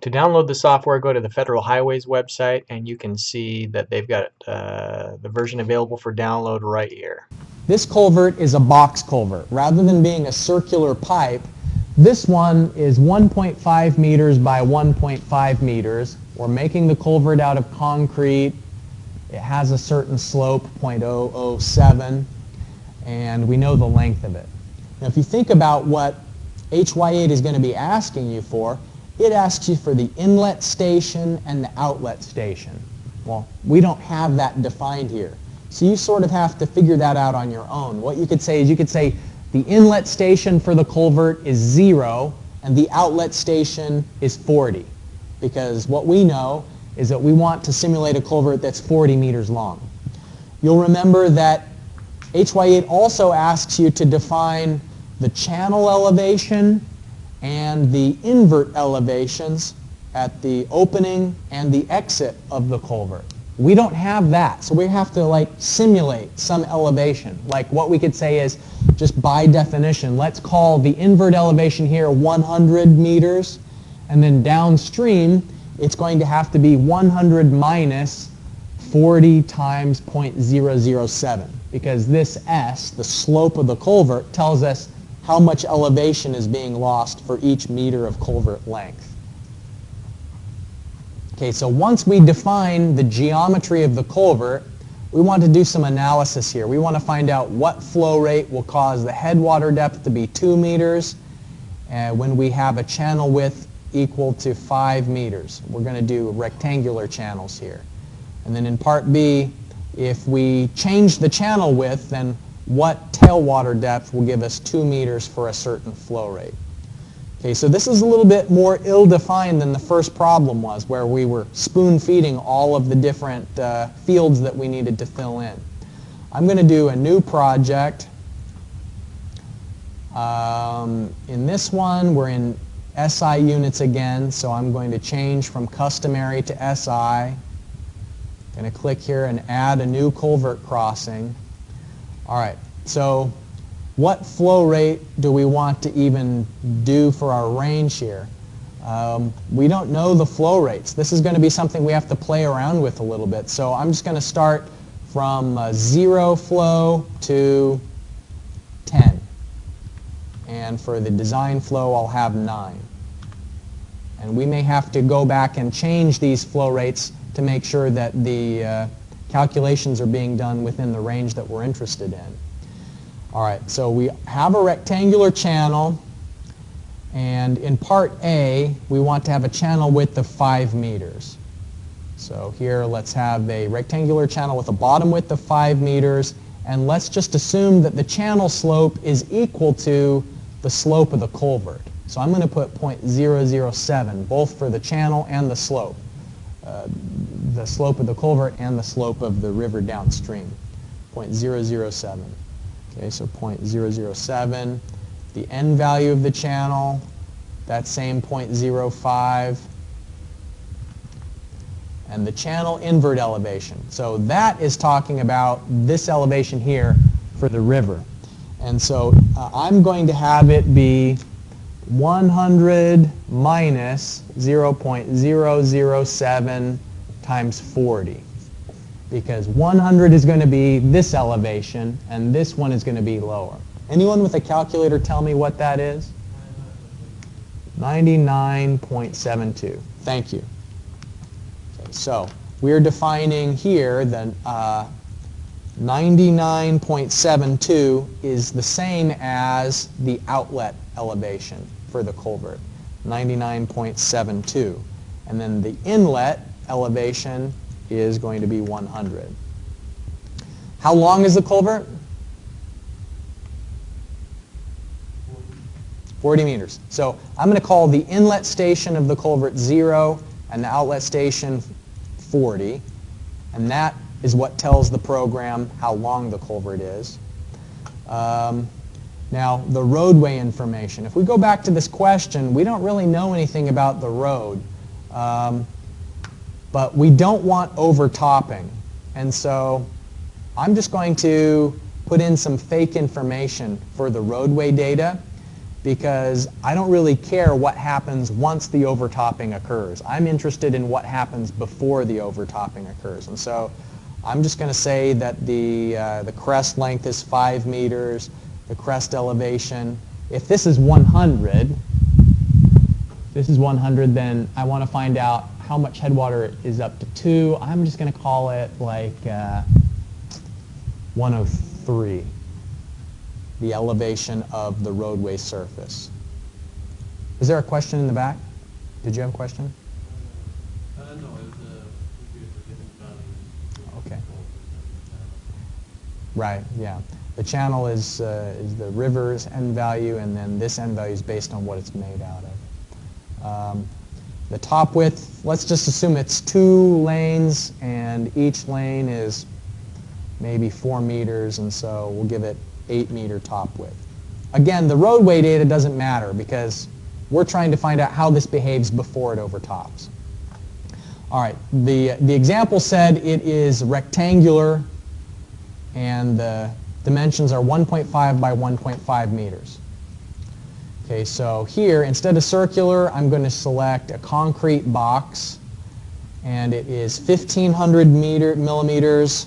To download the software, go to the Federal Highways website and you can see that they've got the version available for download right here. This culvert is a box culvert. Rather than being a circular pipe, this one is 1.5 meters by 1.5 meters. We're making the culvert out of concrete. It has a certain slope, 0.007, and we know the length of it. Now if you think about what HY8 is going to be asking you for, it asks you for the inlet station and the outlet station. Well, we don't have that defined here. So you sort of have to figure that out on your own. What you could say is you could say the inlet station for the culvert is 0 and the outlet station is 40. Because what we know is that we want to simulate a culvert that's 40 meters long. You'll remember that HY8 also asks you to define the channel elevation and the invert elevations at the opening and the exit of the culvert. We don't have that, so we have to simulate some elevation. Like what we could say is, just by definition, let's call the invert elevation here 100 meters, and then downstream it's going to have to be 100 minus 40 times 0.007, because this S, the slope of the culvert, tells us how much elevation is being lost for each meter of culvert length. Okay, so once we define the geometry of the culvert, we want to do some analysis here. We want to find out what flow rate will cause the headwater depth to be 2 meters when we have a channel width equal to 5 meters. We're going to do rectangular channels here. And then in part B, if we change the channel width, then what tailwater depth will give us 2 meters for a certain flow rate. Okay, so this is a little bit more ill-defined than the first problem was, where we were spoon-feeding all of the different fields that we needed to fill in. I'm going to do a new project. In this one, we're in SI units again, so I'm going to change from customary to SI. I'm going to click here and add a new culvert crossing. All right, so what flow rate do we want to even do for our range here? We don't know the flow rates. This is going to be something we have to play around with a little bit. So I'm just going to start from 0 flow to 10. And for the design flow, I'll have 9. And we may have to go back and change these flow rates to make sure that the calculations are being done within the range that we're interested in. All right, so we have a rectangular channel, and in part A, we want to have a channel width of 5 meters. So here, let's have a rectangular channel with a bottom width of 5 meters, and let's just assume that the channel slope is equal to the slope of the culvert. So I'm going to put 0.007, both for the channel and the slope of the culvert and the slope of the river downstream, 0.007. Okay, so 0.007. The end value of the channel, that same 0.05. And the channel invert elevation. So that is talking about this elevation here for the river. And so I'm going to have it be 100 minus 0.007 times 40. Because 100 is going to be this elevation, and this one is going to be lower. Anyone with a calculator tell me what that is? 99.72. Thank you. Okay, so we're defining here that 99.72 is the same as the outlet elevation for the culvert, 99.72. And then the inlet elevation is going to be 100. How long is the culvert? 40 meters. So I'm going to call the inlet station of the culvert 0 and the outlet station 40. And that is what tells the program how long the culvert is. Now, the roadway information. If we go back to this question, we don't really know anything about the road. But we don't want overtopping. And so I'm just going to put in some fake information for the roadway data. because I don't really care what happens once the overtopping occurs. I'm interested in what happens before the overtopping occurs. And so I'm just going to say that the crest length is 5 meters, the crest elevation. If this is 100, then I want to find out how much headwater is up to 2. I'm just going to call it like 103, the elevation of the roadway surface. Is there a question in the back? Did you have a question? No, it was different values. Okay. Right, yeah. The channel is the river's end value, and then this end value is based on what it's made out of. The top width, let's just assume it's 2 lanes, and each lane is maybe 4 meters, and so we'll give it 8-meter top width. Again, the roadway data doesn't matter because we're trying to find out how this behaves before it overtops. All right, the example said it is rectangular and the dimensions are 1.5 by 1.5 meters. Okay, so here, instead of circular, I'm going to select a concrete box, and it is 1,500 millimeters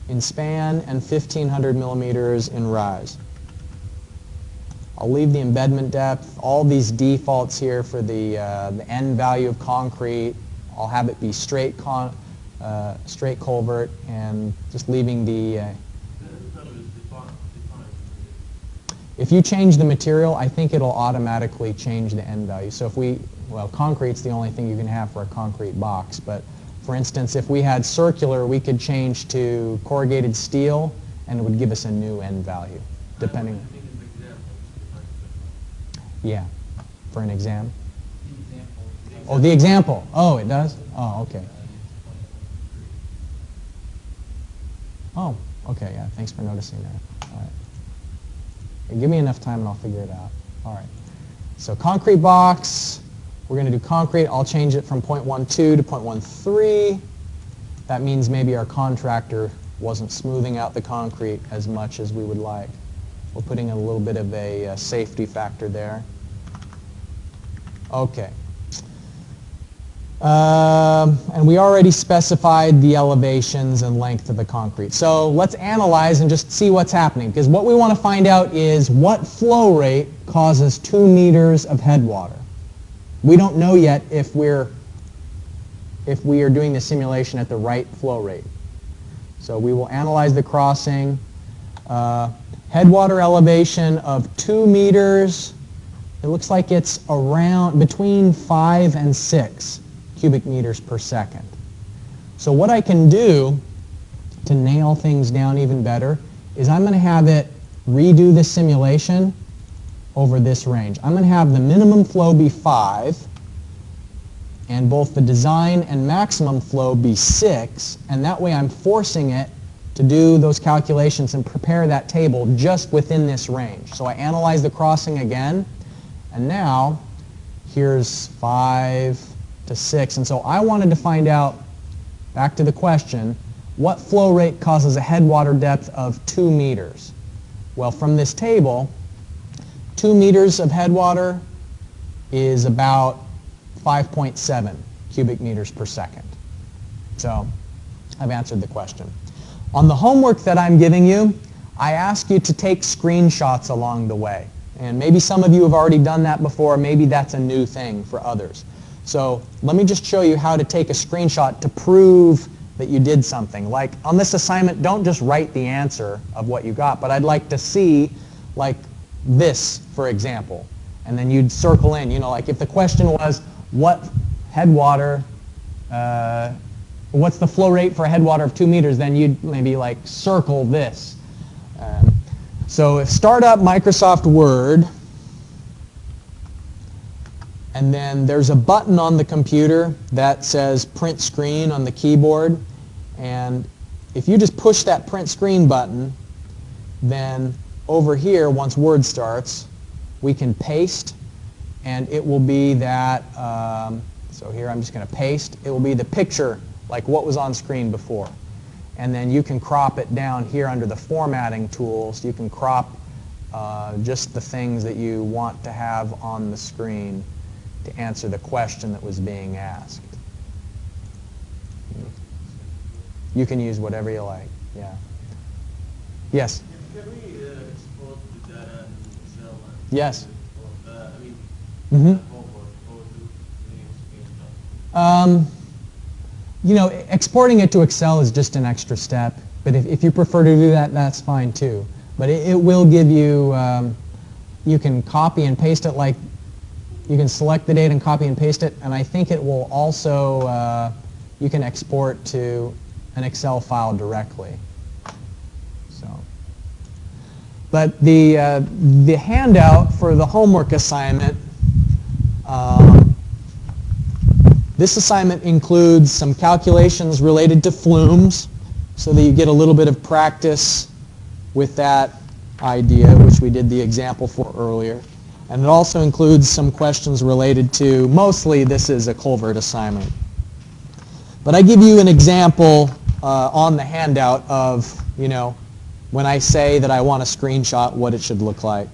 in span and 1,500 millimeters in rise. I'll leave the embedment depth, all these defaults here for the end value of concrete. I'll have it be straight culvert, and just leaving the... if you change the material, I think it'll automatically change the end value. So if well, concrete's the only thing you can have for a concrete box, but for instance, if we had circular, we could change to corrugated steel, and it would give us a new end value, depending. Yeah, for an exam. Oh, the example. Oh, it does? Oh, okay. Oh, okay, yeah, thanks for noticing that. All right. Okay, give me enough time and I'll figure it out. All right. So concrete box, we're going to do concrete. I'll change it from 0.12 to 0.13. That means maybe our contractor wasn't smoothing out the concrete as much as we would like. We're putting a little bit of a safety factor there. Okay. And we already specified the elevations and length of the concrete. So let's analyze and just see what's happening, because what we want to find out is what flow rate causes 2 meters of headwater. We don't know yet if we are doing the simulation at the right flow rate. So we will analyze the crossing. Headwater elevation of 2 meters. It looks like it's around between 5 and 6 cubic meters per second. So what I can do to nail things down even better is I'm going to have it redo the simulation over this range. I'm going to have the minimum flow be 5 and both the design and maximum flow be 6, and that way I'm forcing it to do those calculations and prepare that table just within this range. So I analyze the crossing again, and now here's 5 to 6, and so I wanted to find out, back to the question, what flow rate causes a headwater depth of 2 meters? Well, from this table, 2 meters of headwater is about 5.7 cubic meters per second. So I've answered the question. On the homework that I'm giving you, I ask you to take screenshots along the way. And maybe some of you have already done that before. Maybe that's a new thing for others. So let me just show you how to take a screenshot to prove that you did something. Like on this assignment, don't just write the answer of what you got, but I'd like to see like this, for example. And then you'd circle in, like if the question was, what headwater, what's the flow rate for a headwater of 2 meters, then you'd maybe like circle this. So if start up Microsoft Word, and then there's a button on the computer that says print screen on the keyboard, and if you just push that print screen button, then over here, once Word starts, we can paste, and it will be that, so here I'm just going to paste, it will be the picture like what was on screen before. And then you can crop it down here under the formatting tools. You can crop just the things that you want to have on the screen to answer the question that was being asked. You can use whatever you like, yeah. Yes? Can we export the data in Excel? Yes. Mm-hmm. You know, exporting it to Excel is just an extra step, but if you prefer to do that, that's fine too. But it will give you, you can copy and paste it, like you can select the data and copy and paste it, and I think it will also, you can export to an Excel file directly. So, but the handout for the homework assignment, this assignment includes some calculations related to flumes so that you get a little bit of practice with that idea, which we did the example for earlier. And it also includes some questions related to, mostly this is a Culvert assignment. But I give you an example on the handout of, you know, when I say that I want a screenshot, what it should look like.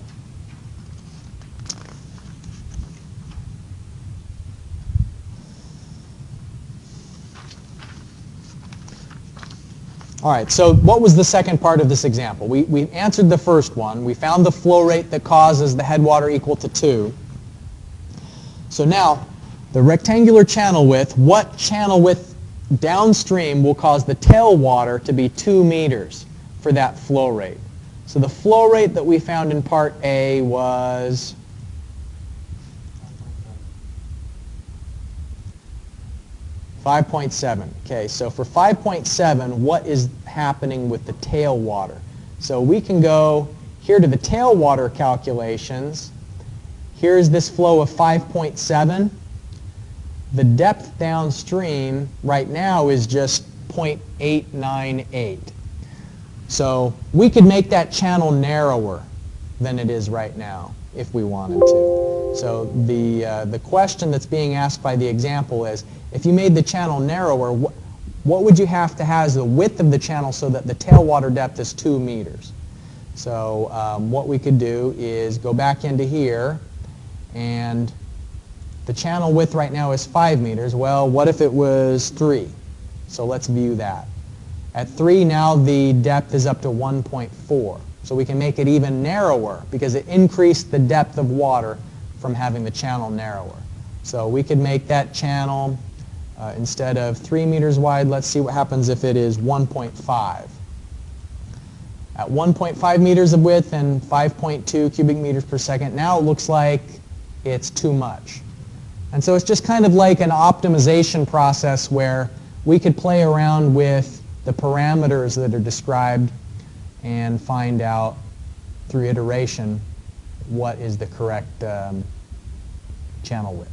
All right, so what was the second part of this example? We answered the first one. We found the flow rate that causes the headwater equal to 2. So now, the rectangular channel width, what channel width downstream will cause the tailwater to be 2 meters for that flow rate? So the flow rate that we found in part A was 5.7. Okay, so for 5.7, what is happening with the tailwater? So we can go here to the tailwater calculations. Here's this flow of 5.7. The depth downstream right now is just 0.898. So we could make that channel narrower than it is right now if we wanted to. So the question that's being asked by the example is, if you made the channel narrower, what would you have to have as the width of the channel so that the tailwater depth is 2 meters? So what we could do is go back into here, and the channel width right now is 5 meters. Well, what if it was 3? So let's view that. At 3 now the depth is up to 1.4. So we can make it even narrower because it increased the depth of water from having the channel narrower. So we could make that channel instead of 3 meters wide, let's see what happens if it is 1.5. At 1.5 meters of width and 5.2 cubic meters per second, now it looks like it's too much. And so it's just kind of like an optimization process where we could play around with the parameters that are described and find out through iteration what is the correct channel width.